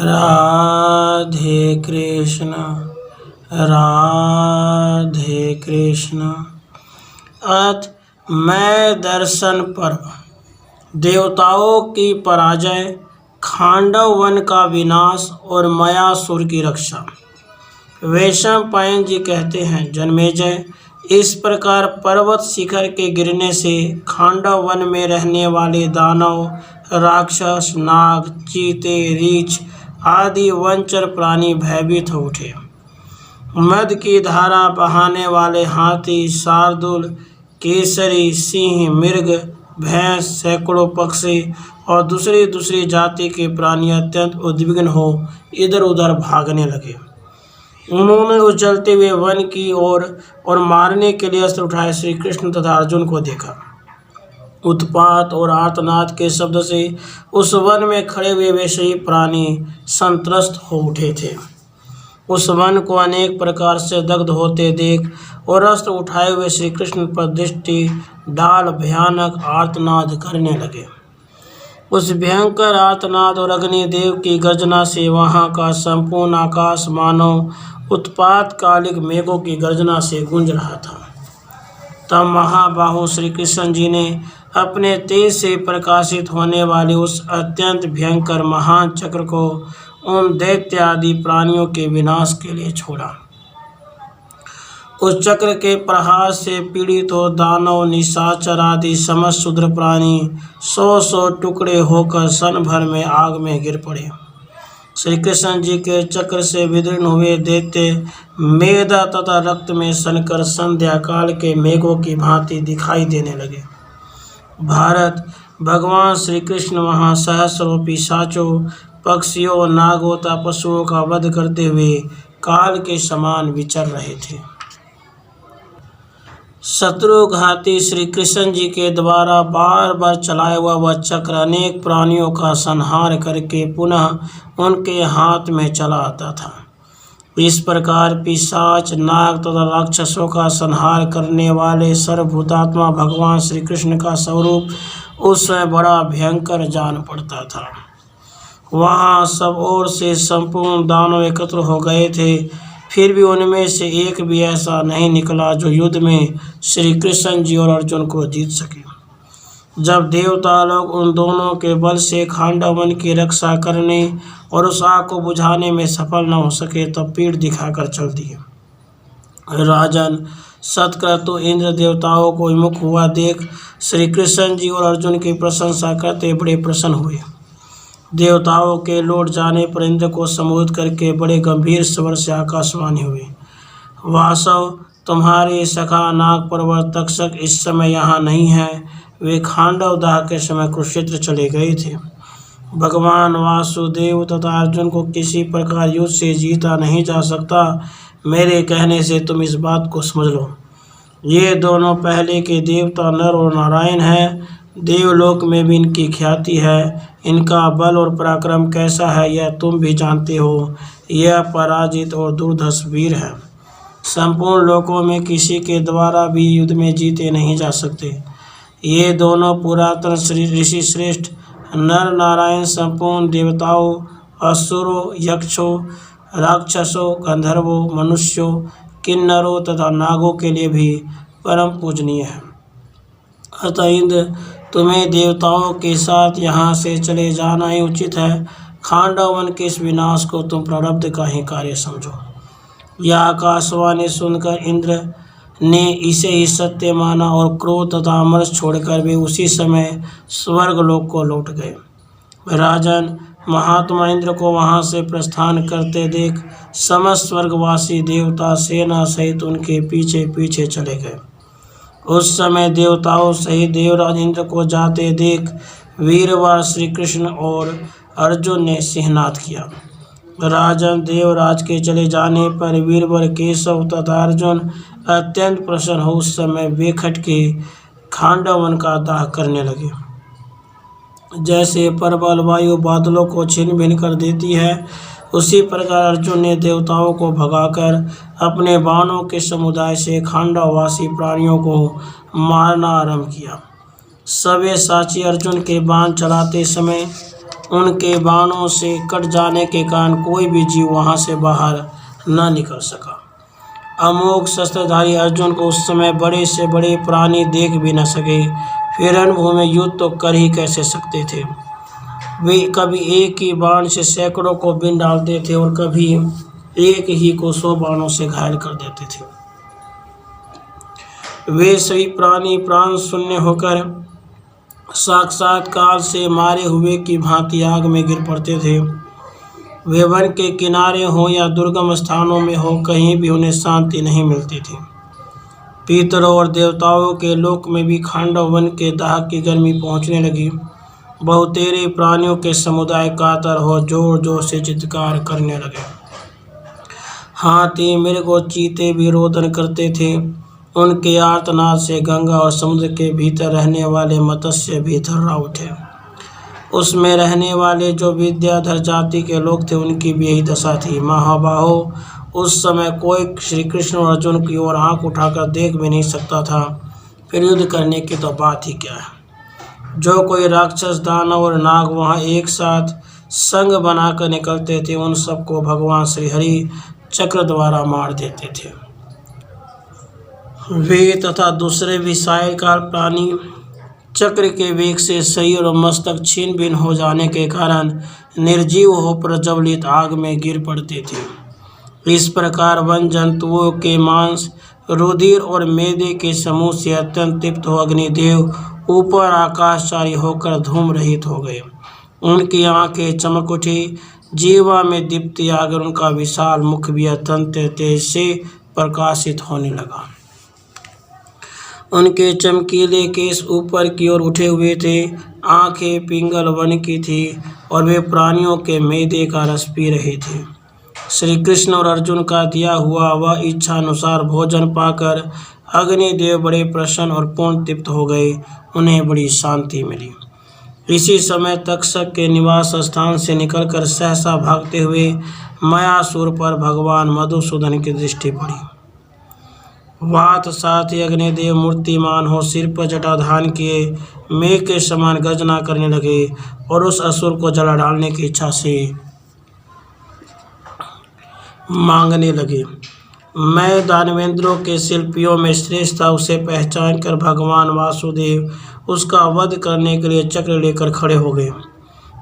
राधे कृष्ण राधे कृष्ण। आज मैं दर्शन पर्व, देवताओं की पराजय, खांडव वन का विनाश और मायासुर की रक्षा। वैशंपायन जी कहते हैं, जन्मेजय, इस प्रकार पर्वत शिखर के गिरने से खांडव वन में रहने वाले दानव, राक्षस, नाग, चीते, रीछ आदि वनचर प्राणी भयभीत हो उठे। मद की धारा बहाने वाले हाथी, शार्दूल, केसरी, सिंह, मृग, भैंस, सैकड़ों पक्षी और दूसरी जाति के प्राणी अत्यंत उद्विग्न हो इधर उधर भागने लगे। उन्होंने उस जलते हुए वन की ओर और मारने के लिए अस्त्र उठाए श्री कृष्ण तथा अर्जुन को देखा। उत्पात और आर्तनाद के शब्द से उस वन में खड़े हुए वे सभी प्राणी संत्रस्त हो उठे थे। उस वन को अनेक प्रकार से दग्ध होते देख और अस्त्र उठाए हुए श्री कृष्ण पर दृष्टि डाल भयानक आर्तनाद करने लगे। उस भयंकर आर्तनाद और अग्निदेव की गर्जना से वहाँ का संपूर्ण आकाश मानो उत्पातकालिक मेघों की गर्जना से गूंज रहा था। तब महाबाहु श्री कृष्ण जी ने अपने तेज से प्रकाशित होने वाले उस अत्यंत भयंकर महान चक्र को उन दैत्य आदि प्राणियों के विनाश के लिए छोड़ा। उस चक्र के प्रहार से पीड़ित हो दानव, निशाचर आदि समस्त शूद्र प्राणी 100 टुकड़े होकर क्षण भर में आग में गिर पड़े। श्री कृष्ण जी के चक्र से विदीर्ण हुए दैत्य मेदा तथा रक्त में सनकर संध्या काल के मेघों की भांति दिखाई देने लगे। भारत, भगवान श्री कृष्ण वहाँ सहस्रों पिशाचों, पक्षियों, नागों तथा पशुओं का वध करते हुए काल के समान विचर रहे थे। शत्रुघाती श्री कृष्ण जी के द्वारा बार बार चलाया हुआ वह चक्र अनेक प्राणियों का संहार करके पुनः उनके हाथ में चला आता था। इस प्रकार पिशाच, नाग तथा राक्षसों का संहार करने वाले सर्वभूतात्मा भगवान श्री कृष्ण का स्वरूप उस समय बड़ा भयंकर जान पड़ता था। वहाँ सब ओर से संपूर्ण दानव एकत्र हो गए थे, फिर भी उनमें से एक भी ऐसा नहीं निकला जो युद्ध में श्री कृष्ण जी और अर्जुन को जीत सके। जब देवता लोग उन दोनों के बल से खांडव वन की रक्षा करने और उस आग को बुझाने में सफल न हो सके तब पीठ दिखाकर चल दिए। राजन, सत्क्रतु इंद्र देवताओं को विमुख हुआ देख श्री कृष्ण जी और अर्जुन की प्रशंसा करते बड़े प्रसन्न हुए। देवताओं के लौट जाने पर इंद्र को संबोधित करके बड़े गंभीर स्वर से आकाशवाणी हुई, वासव, तुम्हारे सखा नाग पर्वत तक्षक इस समय यहाँ नहीं है। वे खांडव दाह के समय कुरुक्षेत्र चले गए थे। भगवान वासुदेव तथा अर्जुन को किसी प्रकार युद्ध से जीता नहीं जा सकता। मेरे कहने से तुम इस बात को समझ लो। ये दोनों पहले के देवता नर और नारायण हैं। देवलोक में भी इनकी ख्याति है। इनका बल और पराक्रम कैसा है यह तुम भी जानते हो। यह पराजित और दुर्धर्ष वीर है। संपूर्ण लोकों में किसी के द्वारा भी युद्ध में जीते नहीं जा सकते। ये दोनों पुरातन ऋषि श्रेष्ठ नर नारायण संपूर्ण देवताओं, असुरों, यक्षों, राक्षसों, गंधर्वों, मनुष्यों, किन्नरों तथा नागों के लिए भी परम पूजनीय है। अतः इंद्र, तुम्हें देवताओं के साथ यहाँ से चले जाना ही उचित है। खांडव वन के इस विनाश को तुम प्रारब्ध का ही कार्य समझो। यह आकाशवाणी सुनकर इंद्र ने इसे ही सत्य माना और क्रोध तथा अमरस छोड़कर वे उसी समय स्वर्गलोक को लौट गए। राजन, महात्मा इंद्र को वहाँ से प्रस्थान करते देख समस्त स्वर्गवासी देवता सेना सहित उनके पीछे पीछे चले गए। उस समय देवताओं सहित देवराज इंद्र को जाते देख वीरवार श्री कृष्ण और अर्जुन ने सिंहनाद किया। राजन, देवराज के चले जाने पर वीरवर केशव तथा अर्जुन अत्यंत प्रसन्न हो उस समय बेखट के खांडव वन का दाह करने लगे। जैसे प्रबल वायु बादलों को छिन्न भिन्न कर देती है, उसी प्रकार अर्जुन ने देवताओं को भगाकर अपने बाणों के समुदाय से खांडववासी प्राणियों को मारना आरंभ किया। सव्यसाची अर्जुन के बाण चलाते समय उनके बाणों से कट जाने के कारण कोई भी जीव वहां से बाहर न निकल सका। अमोघ शस्त्रधारी अर्जुन को उस समय बड़े से बड़े प्राणी देख भी न सके, फिर रणभूमि में युद्ध तो कर ही कैसे सकते थे। वे कभी एक ही बाण से सैकड़ों को बीन डालते थे और कभी एक ही को 100 बाणों से घायल कर देते थे। वे सभी प्राणी प्राण शून्य होकर साक्षात काल से मारे हुए की भांति आग में गिर पड़ते थे। वे वन के किनारे हो या दुर्गम स्थानों में हो, कहीं भी उन्हें शांति नहीं मिलती थी। पितरों और देवताओं के लोक में भी खांडव वन के दाह की गर्मी पहुंचने लगी। बहुतेरे प्राणियों के समुदाय कातर हो जोर जोर से चित्कार करने लगे। हाथी, मृग और चीते भी रोदन करते थे। उनके आर्तनाद से गंगा और समुद्र के भीतर रहने वाले मत्स्य भी थर्रा उठे। उसमें रहने वाले जो विद्याधर जाति के लोग थे, उनकी भी यही दशा थी। महाबाहो, उस समय कोई श्री कृष्ण और अर्जुन की ओर आंख उठाकर देख भी नहीं सकता था, फिर युद्ध करने की तो बात ही क्या है। जो कोई राक्षस, दानव और नाग वहां एक साथ संग बनाकर निकलते थे, उन सबको भगवान श्री हरि चक्र द्वारा मार देते थे। वे तथा दूसरे भी सायकाल प्राणी चक्र के वेग से शरीर और मस्तक छीन भिन्न हो जाने के कारण निर्जीव हो प्रज्वलित आग में गिर पड़ते थे। इस प्रकार वन जंतुओं के मांस, रुधिर और मेदे के समूह से अत्यंत तृप्त हो अग्निदेव ऊपर आकाशचारी होकर धूम रहित हो गए। उनकी आंखें चमक उठी, जीवा में दीप्ति आकर उनका विशाल मुख भी अत्यंत तेज से प्रकाशित होने लगा। उनके चमकीले केश ऊपर की ओर उठे हुए थे, आंखें पिंगल वन की थी और वे प्राणियों के मेदे का रस पी रहे थे। श्री कृष्ण और अर्जुन का दिया हुआ वह इच्छा अनुसार भोजन पाकर अग्निदेव बड़े प्रसन्न और पूर्ण तृप्त हो गए। उन्हें बड़ी शांति मिली। इसी समय तक्षक के निवास स्थान से निकलकर सहसा भागते हुए मयासुर पर भगवान मधुसूदन की दृष्टि पड़ी। वात साथ ही अग्निदेव मूर्तिमान हो सिर पर जटा धारण किए मेघ के समान गर्जना करने लगे और उस असुर को जला डालने की इच्छा से मांगने लगे। मैं दानवेंद्रों के शिल्पियों में श्रेष्ठ था, उसे पहचान कर भगवान वासुदेव उसका वध करने के लिए चक्र लेकर खड़े हो गए।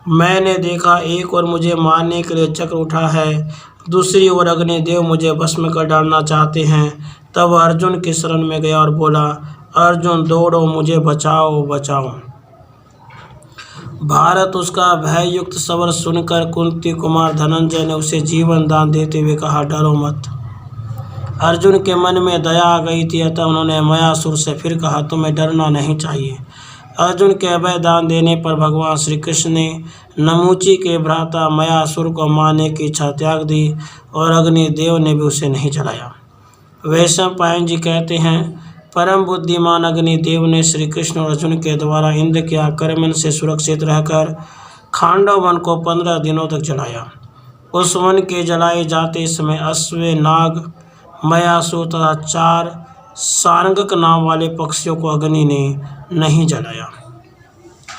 मैंने देखा एक और मुझे मारने के लिए चक्र उठा है, दूसरी ओर अग्निदेव मुझे भस्म कर डालना चाहते हैं। तब अर्जुन की शरण में गया और बोला, अर्जुन दौड़ो, मुझे बचाओ बचाओ। भारत उसका भययुक्त स्वर सुनकर कुंती कुमार धनंजय ने उसे जीवन दान देते हुए कहा, डरो मत। अर्जुन के मन में दया आ गई थी, अतः उन्होंने मयासुर से फिर कहा, तुम्हें डरना नहीं चाहिए। अर्जुन के अभय दान देने पर भगवान श्री कृष्ण ने नमूची के भ्राता मयासुर को मारने की इच्छा त्याग दी और अग्निदेव ने भी उसे नहीं जलाया। वैशंपायन जी कहते हैं, परम बुद्धिमान अग्निदेव ने श्री कृष्ण और अर्जुन के द्वारा इंद्र के आक्रमण से सुरक्षित रहकर खांडव वन को 15 दिनों तक जलाया। उस वन के जलाए जाते समय अश्व, नाग, मयासुर तथा 4 सारंगक नाम वाले पक्षियों को अग्नि ने नहीं जलाया।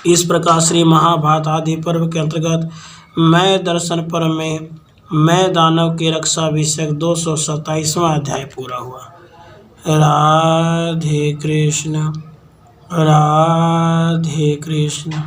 इस प्रकार श्री महाभारत आदि पर्व के अंतर्गत मैं दर्शन पर्व में मैं दानव की रक्षा विषयक 227वां अध्याय पूरा हुआ। राधे कृष्ण, राधे कृष्ण।